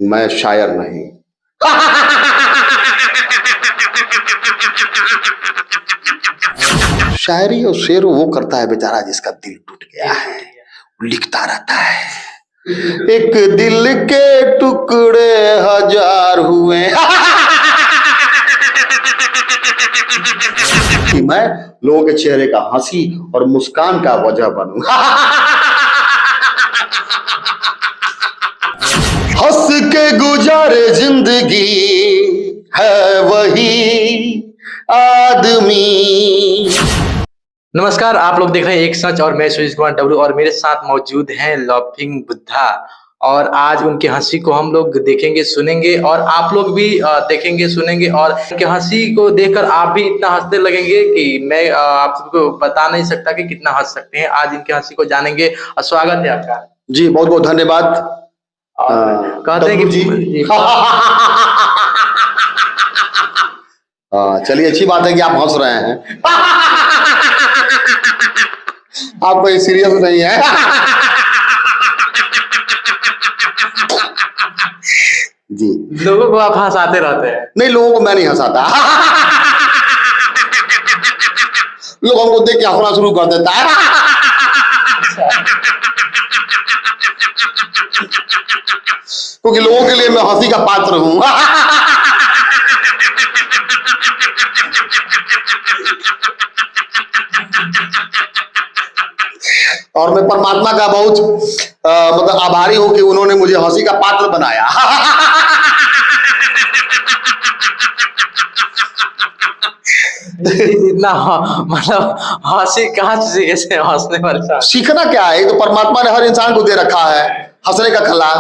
मैं शायर नहीं। शायरी और शेर वो करता है बेचारा जिसका दिल टूट गया है, लिखता रहता है। एक दिल के टुकड़े हजार हुए। कि मैं लोगों के चेहरे का हंसी और मुस्कान का वजह बनूं। हंस के गुजारे जिंदगी है वही आदमी। नमस्कार, आप लोग देख रहे हैं एक सच और मैं सुरेश कुमार डब्लू और मेरे साथ मौजूद हैं लाफिंग बुद्धा। और आज उनके हंसी को हम लोग देखेंगे सुनेंगे और आप लोग भी देखेंगे सुनेंगे और उनके हंसी को देखकर आप भी इतना हंसने लगेंगे कि मैं आप सबको बता नहीं सकता कि कितना हंस सकते हैं। आज इनके हंसी को जानेंगे और स्वागत है आपका। जी बहुत बहुत धन्यवाद। कहते हैं कि जी चलिए, अच्छी बात है कि आप हंस रहे हैं। आप कोई सीरियस नहीं है। जी लोगों को आप हंसाते रहते हैं। नहीं, लोगों को मैं नहीं हंसाता। लोग हमको देख के हंसना शुरू कर देता है। क्योंकि लोगों के लिए मैं हंसी का पात्र हूं। और मैं परमात्मा का बहुत मतलब आभारी हूं कि उन्होंने मुझे हंसी का पात्र बनाया। इतना मतलब हंसी कहाँ से सीखे से हंसने वाले? सीखना क्या है, तो परमात्मा ने हर इंसान को दे रखा है हंसने का कला,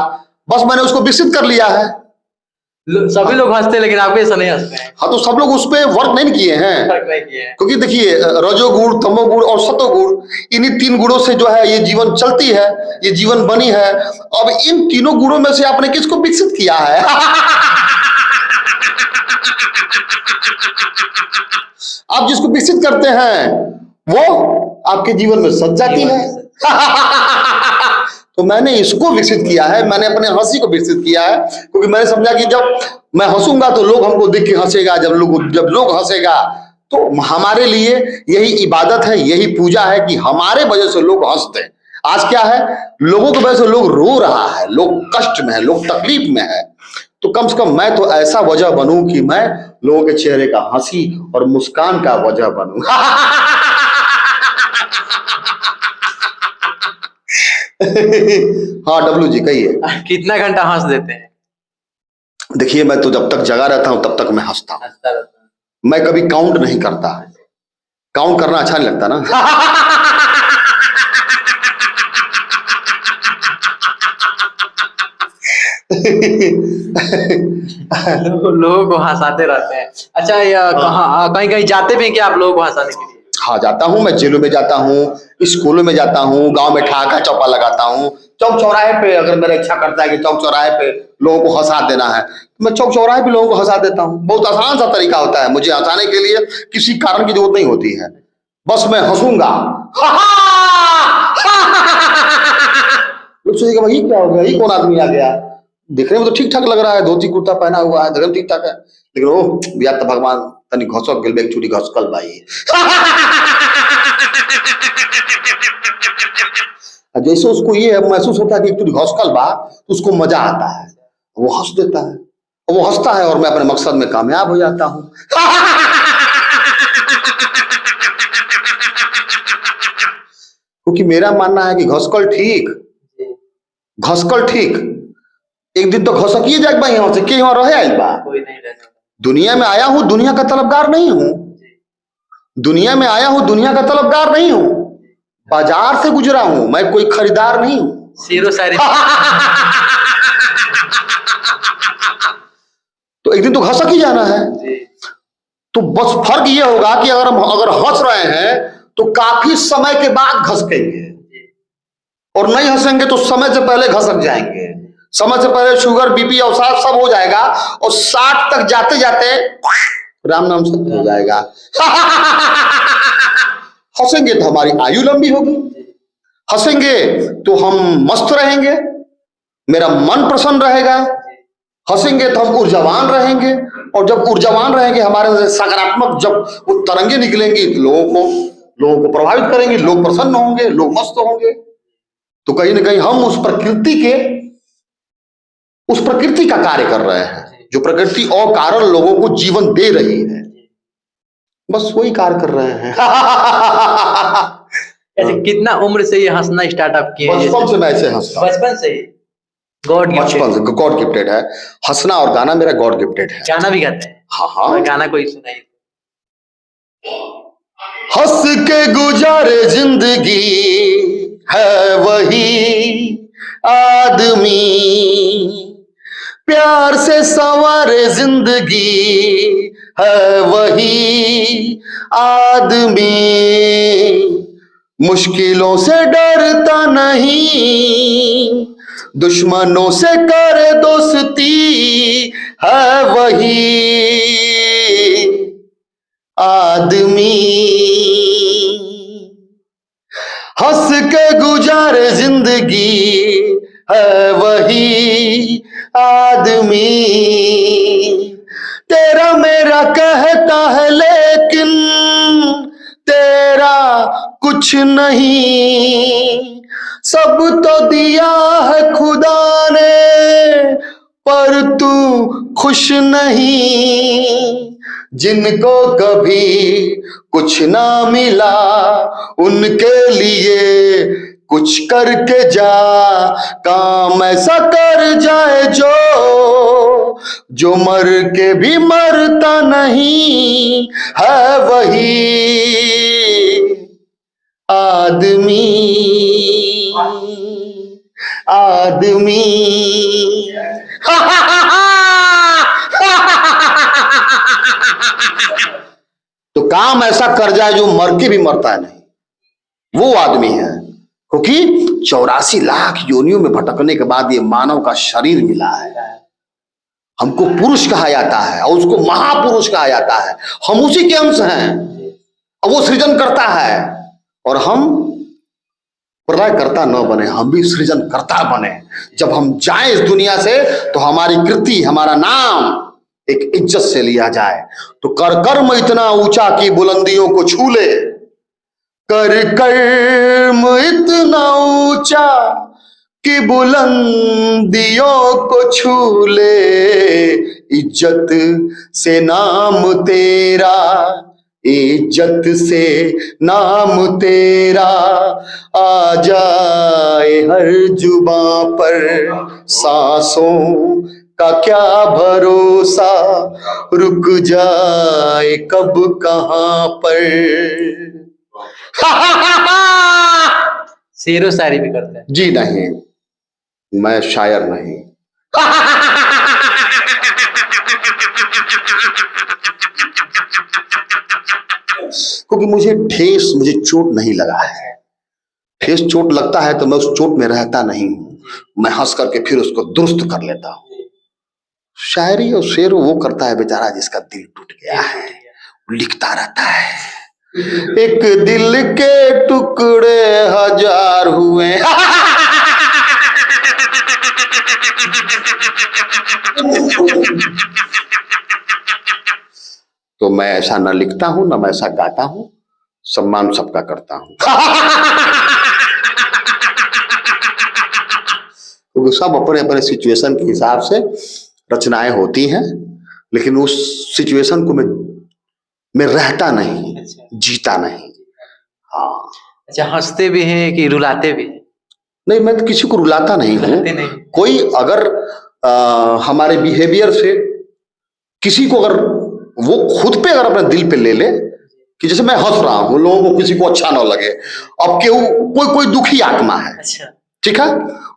बस मैंने उसको विकसित कर लिया है। सभी लोग हंसते हैं लेकिन आप ऐसा नहीं हंसते हैं। हाँ, तो सब लोग उस पर वर्क नहीं किए हैं। क्योंकि देखिए, रजोगुण, तमोगुण और सतोगुण, इन्हीं तीन गुणों से जो है ये जीवन चलती है, ये जीवन बनी है। अब इन तीनों गुणों में से आपने किसको विकसित किया है? आप जिसको विकसित करते हैं वो आपके जीवन में सज जाती है। तो मैंने इसको विकसित किया है, मैंने अपने हंसी को विकसित किया है। क्योंकि मैंने समझा कि जब मैं हंसूंगा तो लोग हमको देख के हंसेगा, जब लोग हंसेगा तो हमारे लिए यही इबादत है, यही पूजा है कि हमारे वजह से लोग हंसते हैं। आज क्या है, लोगों की वजह से लोग रो रहा है, लोग कष्ट में है, लोग तकलीफ में है। तो कम से कम मैं तो ऐसा वजह बनूं कि मैं लोगों के चेहरे का हंसी और मुस्कान का वजह बनूं। हाँ डब्लू जी कहिए। कितना घंटा हंस देते हैं? देखिए, मैं तो जब तक जगा रहता हूं तब तक मैं हंसता हूं। मैं कभी काउंट नहीं करता। काउंट करना अच्छा नहीं लगता ना। लोगों को हंसाते रहते हैं। अच्छा, कहीं कहीं जाते भी हैं क्या आप लोगों को हंसाने के लिए? हाँ जाता हूँ, मैं जेलों में जाता हूँ, स्कूलों में जाता हूँ, गांव में ठहाका चौपा लगाता हूँ। चौक चौराहे पे अगर मेरा इच्छा करता है कि चौक चौराहे पे लोगों को हंसा देना है तो मैं चौक चौराहे पे लोगों को हंसा देता हूँ। बहुत आसान सा तरीका होता है, मुझे हंसाने के लिए किसी कारण की जरूरत नहीं होती है, बस मैं हंसूंगा। लोग सोचेगा भाई क्या हो गया, ये कौन आदमी आ गया, दिखने में तो ठीक ठाक लग रहा है, धोती कुर्ता पहना हुआ है, धर्म ठीक ठाक है, लेकिन ओ भैया तो भगवान तनी घसक गेल एक चूड़ी घसकल भाई। जैसे उसको ये महसूस होता है कि एक चूड़ी घसकल बा तो उसको मजा आता है, वो हंस देता है, वो हंसता है और मैं अपने मकसद में कामयाब हो जाता हूं। क्योंकि मेरा मानना है कि घसकल ठीक, एक दिन तो घसकिए जाए भाई, यहाँ से के यहाँ रहे आइल बा। दुनिया में आया हूं, दुनिया का तलबगार नहीं हूं। दुनिया में आया हूं, दुनिया का तलबगार नहीं हूं। बाजार से गुजरा हूं, मैं कोई खरीदार नहीं हूं। तो एक दिन तो घसक ही जाना है। तो बस फर्क ये होगा कि अगर हंस रहे हैं तो काफी समय के बाद घसकेंगे, और नहीं हंसेंगे तो समय से पहले घसक जाएंगे। समय से पहले शुगर, बीपी, अवसाद सब हो जाएगा और 60 तक जाते जाते राम नाम सत्य हो जाएगा। हंसेंगे तो हमारी आयु लंबी होगी, हंसेंगे तो हम मस्त रहेंगे, मेरा मन प्रसन्न रहेगा, हंसेंगे तो हम ऊर्जावान रहेंगे, और जब ऊर्जावान रहेंगे हमारे अंदर से सकारात्मक जब वो तरंगे निकलेंगी तो लोगों को प्रभावित करेंगी, लोग प्रसन्न होंगे, लोग मस्त होंगे। तो कहीं ना कहीं हम उस प्रकृति का कार्य कर रहे हैं, जो प्रकृति और कारण लोगों को जीवन दे रही है, बस वही कार्य कर रहे हैं। ऐसे कितना उम्र से ये हंसना स्टार्टअप किए? बचपन से मैं ऐसे हंसता हूं। बचपन से बचपन से गॉड गिफ्टेड है हंसना, और गाना मेरा गॉड गिफ्टेड है। गाना भी गाते हैं? हाँ हाँ, गाना कोई सुनाइए। हंस के गुजारे जिंदगी है वही आदमी, प्यार से संवारे जिंदगी है वही आदमी, मुश्किलों से डरता नहीं, दुश्मनों से करे दोस्ती है वही आदमी, हंस के गुजारे जिंदगी है वही आदमी, तेरा मेरा कहता है लेकिन तेरा कुछ नहीं, सब तो दिया है खुदा ने पर तू खुश नहीं, जिनको कभी कुछ ना मिला उनके लिए कुछ करके जा, काम ऐसा कर जाए जो मर के भी मरता नहीं है वही आदमी, आदमी। तो काम ऐसा कर जाए जो मर के भी मरता नहीं, वो आदमी है। क्योंकि 84 लाख योनियों में भटकने के बाद ये मानव का शरीर मिला है। हमको पुरुष कहा जाता है और उसको महापुरुष कहा जाता है। हम उसी के अंश हैं। अब वो सृजन करता है और हम प्रलयकर्ता न बने, हम भी सृजन करता बने। जब हम जाएं इस दुनिया से तो हमारी कृति, हमारा नाम एक इज्जत से लिया जाए। तो कर कर्म इतना ऊंचा कि बुलंदियों को छू ले, कर कर्म इतना ऊंचा कि बुलंदियों को छू ले, इज्जत से नाम तेरा, इज्जत से नाम तेरा आ जाए हर जुबां पर, सांसों का क्या भरोसा रुक जाए कब कहां पर। शेरो शायरी भी करते हैं? जी नहीं, मैं शायर नहीं। क्योंकि मुझे चोट नहीं लगा है। ठेस चोट लगता है तो मैं उस चोट में रहता नहीं हूं, मैं हंस करके फिर उसको दुरुस्त कर लेता हूं। शायरी और शेर वो करता है बेचारा जिसका दिल टूट गया है, लिखता रहता है। एक दिल के टुकड़े हजार हुए। तो मैं ऐसा ना लिखता हूं ना मैं ऐसा गाता हूं, सम्मान सबका करता हूं। तो सब अपने अपने सिचुएशन के हिसाब से रचनाएं होती हैं, लेकिन उस सिचुएशन को मैं रहता नहीं, जीता नहीं। हाँ। अच्छा, हंसते भी हैं कि रुलाते भी हैं? नहीं, मैं तो किसी को रुलाता नहीं हूँ। कोई अगर हमारे बिहेवियर से किसी को अगर वो खुद पे अगर अपने दिल पे ले ले कि जैसे मैं हंस रहा हूँ, लोगों को किसी को अच्छा ना लगे, अब कोई दुखी आत्मा है, ठीक है,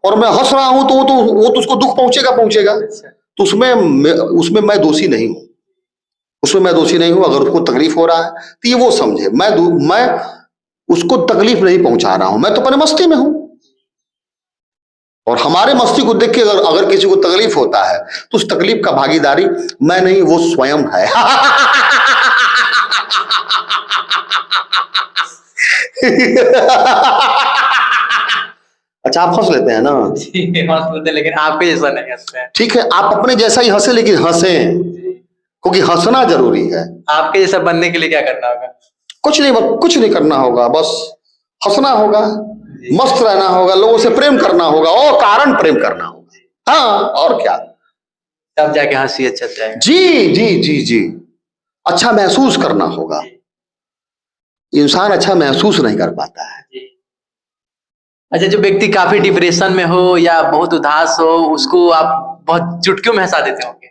और मैं हंस रहा हूं तो वो तो उसको दुख पहुंचेगा। तो उसमें मैं दोषी नहीं हूं, उसमें मैं दोषी नहीं हूं। अगर उसको तकलीफ हो रहा है तो ये वो समझे, मैं उसको तकलीफ नहीं पहुंचा रहा हूं, मैं तो अपने मस्ती में हूं। और हमारे मस्ती को देख के अगर किसी को तकलीफ होता है तो उस तकलीफ का भागीदारी मैं नहीं, वो स्वयं है। अच्छा, आप हंस लेते हैं ना? जी हंस लेते हैं, लेकिन आपके जैसा नहीं हंसते हैं। ठीक है, आप अपने जैसा ही हंसे, लेकिन हंसे, जी। क्योंकि हंसना जरूरी है। आपके जैसा बनने के लिए क्या करना होगा? कुछ नहीं करना होगा, बस हंसना होगा, जी। मस्त रहना होगा, लोगों से प्रेम करना होगा, और कारण प्रेम करना होगा। हाँ, और क्या। तब जाके हंसी अच्छा जाएगा। जी जी जी जी, अच्छा महसूस करना होगा। इंसान अच्छा महसूस नहीं कर पाता है। जी। अच्छा, जो व्यक्ति काफी डिप्रेशन में हो या बहुत उदास हो, उसको आप बहुत चुटकियों में हंसा देते होंगे।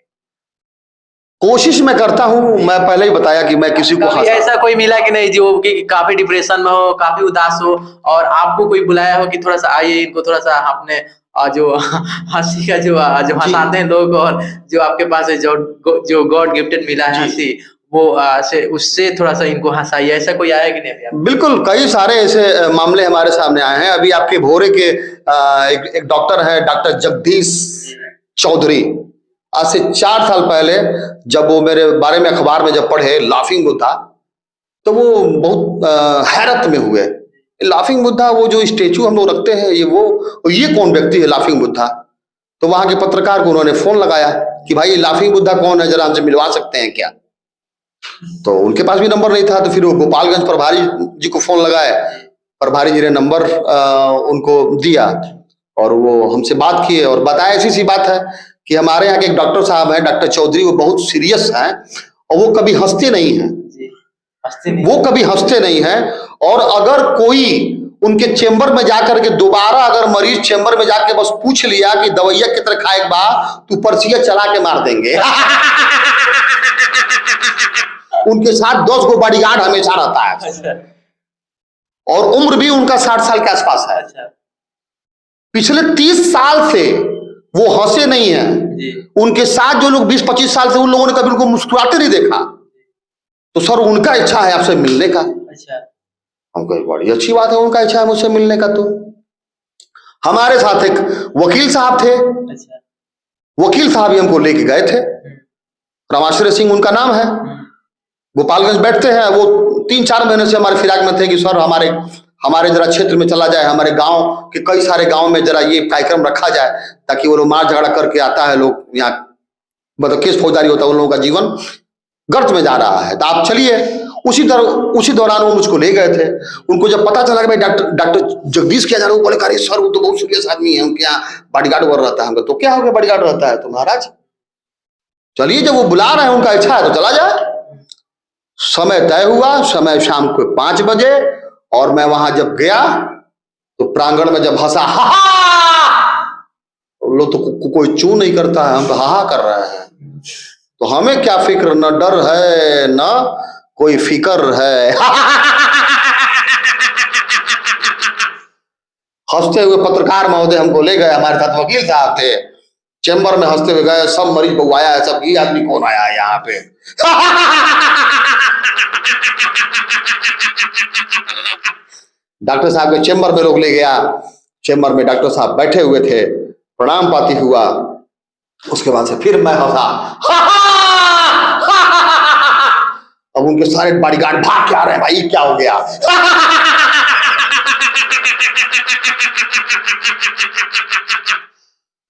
कोशिश मैं करता हूं, मैं पहले ही बताया कि मैं किसी को कभी हंसा। ऐसा कोई मिला कि नहीं जो कि काफी डिप्रेशन में हो, काफी उदास हो, और आपको कोई बुलाया हो कि थोड़ा सा आइए, इनको थोड़ा सा आपने जो हंसी का जो जी हंसाते हैं लोग, और जो आपके पास है जो गॉड गिफ्टेड मिला है जी, हंसी, वो से उससे थोड़ा सा इनको हंसाइए, ऐसा कोई आया कि नहीं अभी आप? बिल्कुल कई सारे ऐसे मामले हमारे सामने आए हैं। अभी आपके भोरे के एक डॉक्टर है, डॉक्टर जगदीश चौधरी। आज से 4 साल पहले जब वो मेरे बारे में अखबार में जब पढ़े लाफिंग बुद्धा, तो वो बहुत हैरत में हुए। लाफिंग बुद्धा, वो जो स्टेचू हम लोग रखते हैं, ये कौन व्यक्ति है लाफिंग बुद्धा? तो वहां के पत्रकार को उन्होंने फोन लगाया कि भाई लाफिंग बुद्धा कौन है, जरा हमसे मिलवा सकते हैं क्या? तो उनके पास भी नंबर नहीं था, तो फिर वो गोपालगंज प्रभारी जी को फोन लगाए। प्रभारी जी ने नंबर उनको दिया, और वो हमसे बात किए और बताया ऐसी सी बात है कि हमारे यहाँ के एक डॉक्टर साहब हैं, डॉक्टर चौधरी, वो बहुत सीरियस हैं, और वो कभी हंसते नहीं हैं। वो कभी हंसते नहीं हैं, और अगर कोई उनके चेंबर में जाकर के दोबारा अगर मरीज चेंबर में जाके बस पूछ लिया कि दवाइया कितना खाए बा, तो पर्चिया चला के मार देंगे। उनके साथ 10 गो बॉडीगार्ड हमेशा रहता है। अच्छा। और उम्र भी उनका 60 साल के आसपास है। अच्छा। पिछले 30 साल से वो हंसे नहीं है। जी। उनके साथ जो लोग 20-25 साल से, उन लोगों ने कभी उनको मुस्कुराते नहीं देखा। तो सर, उनका इच्छा है आपसे मिलने का। अच्छा। हम कहे बड़ी अच्छी बात है, उनका इच्छा है मुझसे मिलने का। तो हमारे साथ एक वकील साहब थे। अच्छा। वकील साहब ही हमको लेके गए थे। रामाश्रय सिंह उनका नाम है। गोपालगंज बैठते हैं। वो 3-4 महीने से हमारे फिराक में थे कि सर हमारे जरा क्षेत्र में चला जाए, हमारे गांव के कई सारे गांव में जरा ये कार्यक्रम रखा जाए, ताकि वो लोग मार झगड़ा करके आता है लोग यहाँ, मतलब केस फौजदारी होता है, उन लोगों का जीवन गर्त में जा रहा है, तो आप चलिए। उसी दौरान वो मुझको ले गए थे। उनको जब पता चला कि भाई डॉक्टर जगदीश क्या जा रहे, वो बोले अरे सर, वो तो बहुत सीरियस आदमी है, उनके यहाँ बॉडीगार्ड वर रहता है। हमको तो क्या हो गया, बॉडीगार्ड रहता है तो महाराज चलिए, जब वो बुला रहे हैं, उनका इच्छा है तो चला जाए। समय तय हुआ, समय शाम को 5 बजे, और मैं वहां जब गया तो प्रांगण में जब हंसा, हा लोग तो कोई चू नहीं करता है, हम तो हा कर रहे हैं। तो हमें क्या फिक्र, न डर है न कोई फिक्र है। हंसते हुए पत्रकार महोदय हमको ले गए, हमारे साथ वकील साहब थे। चेंबर में हंसते हुए गए, सब मरीज बउआया है, सब ये आदमी कौन आया है यहाँ पे। डॉक्टर साहब के चेंबर में लोग ले गया। चेंबर में डॉक्टर साहब बैठे हुए थे, प्रणाम पाती हुआ। उसके बाद से फिर मैं हंसा। अब उनके सारे बॉडीगार्ड भाग के आ रहे हैं, भाई क्या हो गया।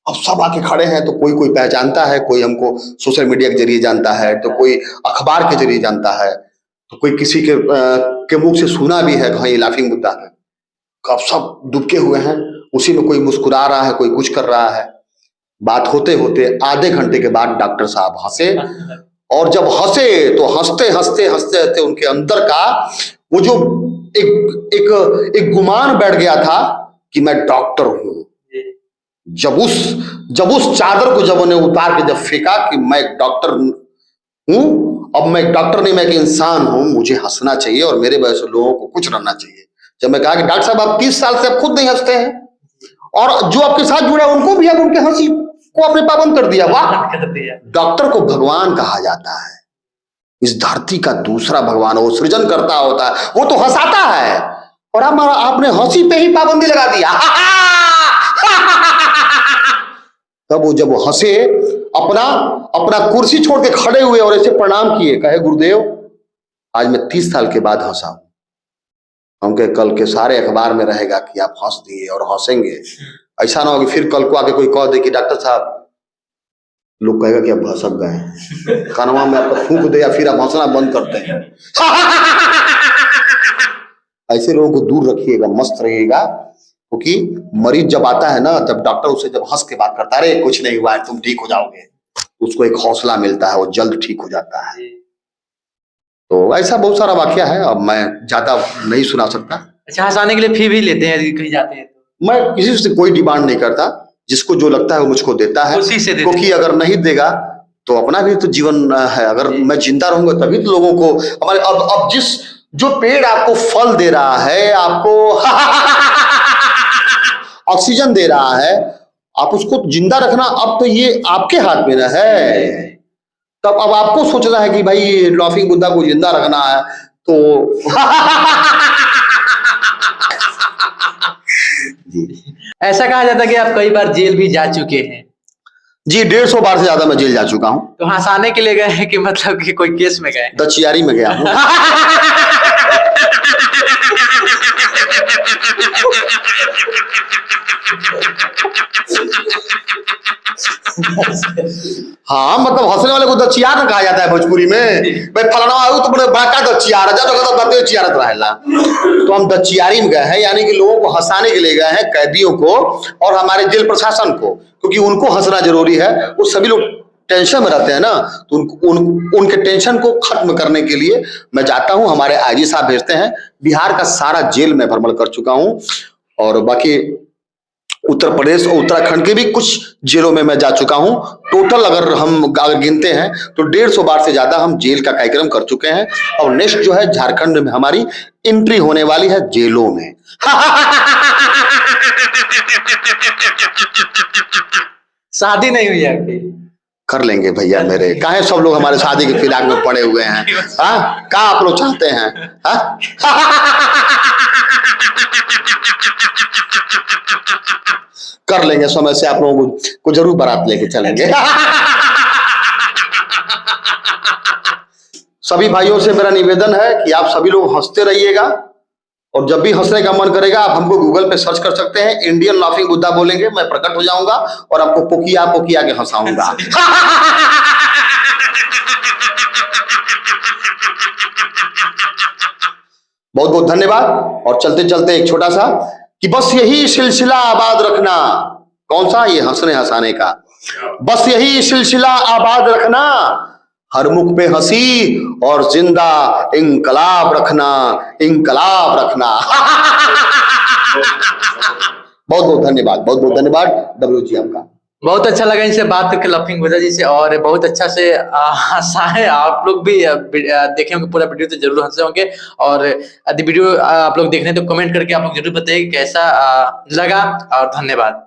अब सब आके खड़े हैं, तो कोई पहचानता है, कोई हमको सोशल मीडिया के जरिए जानता है, तो कोई अखबार के जरिए जानता है, तो कोई किसी के मुख से सुना भी है कि हाँ ये लाफिंग बुद्धा है। अब सब दुबके हुए हैं, उसी में कोई मुस्कुरा रहा है, कोई कुछ कर रहा है। बात होते होते आधे घंटे के बाद डॉक्टर साहब हंसे, और जब हंसे तो हंसते हंसते हंसते हंसते उनके अंदर का वो जो एक गुमान बैठ गया था कि मैं डॉक्टर हूं। जब उस चादर को जब उन्हें उतार के जब फेंका कि मैं एक डॉक्टर हूं, अब मैं एक डॉक्टर नहीं, मैं एक इंसान हूं, मुझे हंसना चाहिए और मेरे वजह से लोगों को कुछ रहना चाहिए। जब मैं कहा कि डॉक्टर साहब आप 30 साल से आप खुद नहीं हंसते हैं, और जो आपके साथ जुड़ा उनको भी अब उनके हंसी को आपने पाबंद कर दिया। वाह, डॉक्टर को भगवान कहा जाता है। इस धरती का दूसरा भगवान, वो सृजन करता होता है, वो तो हंसाता है, और आपने हंसी पे ही पाबंदी लगा दिया। तब वो जब वो हंसे, अपना कुर्सी छोड़ के खड़े हुए और ऐसे प्रणाम किए, कहे गुरुदेव आज मैं 30 साल के बाद हंसा हूं, क्योंकि कल के सारे अखबार में रहेगा कि आप हंस दिए और हंसेंगे। ऐसा ना हो कि फिर कल को आके कोई कह दे कि डॉक्टर साहब, लोग कहेगा कि आप भसक गए हैं, कानवा में आपका फूंक दे या फिर आप हंसना बंद करते हैं। ऐसे लोगों को दूर रखिएगा, मस्त रहिएगा, क्योंकि मरीज जब आता है ना, जब डॉक्टर उसे जब हंस के बात करता है, अरे कुछ नहीं हुआ है, तुम ठीक हो जाओगे, उसको एक हौसला मिलता है, वो जल्द ठीक हो जाता है। तो ऐसा बहुत सारा वाकया है, अब मैं ज्यादा नहीं सुना सकता। अच्छा, हंसाने के लिए फी भी लेते हैं यदि कहीं जाते हैं तो? मैं किसी से कोई डिमांड नहीं करता, जिसको जो लगता है वो मुझको देता है, खुशी से देते क्योंकि अगर नहीं देगा तो अपना भी तो जीवन है। अगर मैं जिंदा रहूंगा तभी तो लोगों को हमारे अब जिस जो पेड़ आपको फल दे रहा है, आपको ऑक्सीजन दे रहा है, आप उसको जिंदा रखना अब तो ये आपके हाथ में ना है। तब अब आपको सोचना है कि भाई लाफिंग बुद्धा को जिंदा रखना है तो जी। ऐसा कहा जाता है कि आप कई बार जेल भी जा चुके हैं। जी, 150 बार से ज्यादा मैं जेल जा चुका हूँ। तो हंसाने के लिए गए हैं कि मतलब कि कोई केस में गए? दचियारी में गया हूँ। हाँ, मतलब हंसने वाले को दचियार कहा जाता है भोजपुरी में। भाई फलाना आयु तो बड़े बड़ा दचियार है, जब दचियारत रहेला। तो हम दचियारी में गए हैं, यानी कि लोगों को हंसाने के लिए गए हैं, कैदियों को और हमारे जेल प्रशासन को, क्योंकि उनको हंसना जरूरी है। वो सभी लोग टेंशन में रहते हैं ना, तो उनके टेंशन को खत्म करने के लिए मैं जाता हूं। हमारे आईजी साहब भेजते हैं। बिहार का सारा जेल में भ्रमण कर चुका हूं, और बाकी उत्तर प्रदेश और उत्तराखंड के भी कुछ जेलों में मैं जा चुका हूं। टोटल अगर हम गिनते हैं तो 150 बार से ज्यादा हम जेल का कार्यक्रम कर चुके हैं। और नेक्स्ट जो है झारखंड में हमारी एंट्री होने वाली है जेलों में। शादी नहीं हुई आपकी? कर लेंगे भैया मेरे, काहे सब लोग हमारे शादी के फिराक में पड़े हुए हैं? हाँ, क्या आप लोग चाहते हैं? हाँ? कर लेंगे, समय से आप लोगों को जरूर बारात लेके चलेंगे। सभी भाइयों से मेरा निवेदन है कि आप सभी लोग हंसते रहिएगा, और जब भी हंसने का मन करेगा आप हमको गूगल पे सर्च कर सकते हैं, इंडियन लाफिंग बुद्धा बोलेंगे, मैं प्रकट हो जाऊंगा और आपको पोकिया पोकिया के हंसाऊंगा। बहुत बहुत धन्यवाद। और चलते चलते एक छोटा सा कि बस यही सिलसिला आबाद रखना। कौन सा? ये हंसने हंसाने का। बस यही सिलसिला आबाद रखना, हर मुख पे हंसी और जिंदा इंकलाब रखना, इंकलाब रखना। बहुत बहुत धन्यवाद, बहुत बहुत धन्यवाद डब्ल्यू जी आपका। बहुत अच्छा लगा इनसे बात करके लाफिंग बुद्धा जी से, और बहुत अच्छा से हंसाए। आप लोग भी देखे होंगे पूरा वीडियो तो जरूर हंसे होंगे। और यदि वीडियो आप लोग देख रहे हैं तो कमेंट करके आप लोग जरूर बताइए कैसा लगा, और धन्यवाद।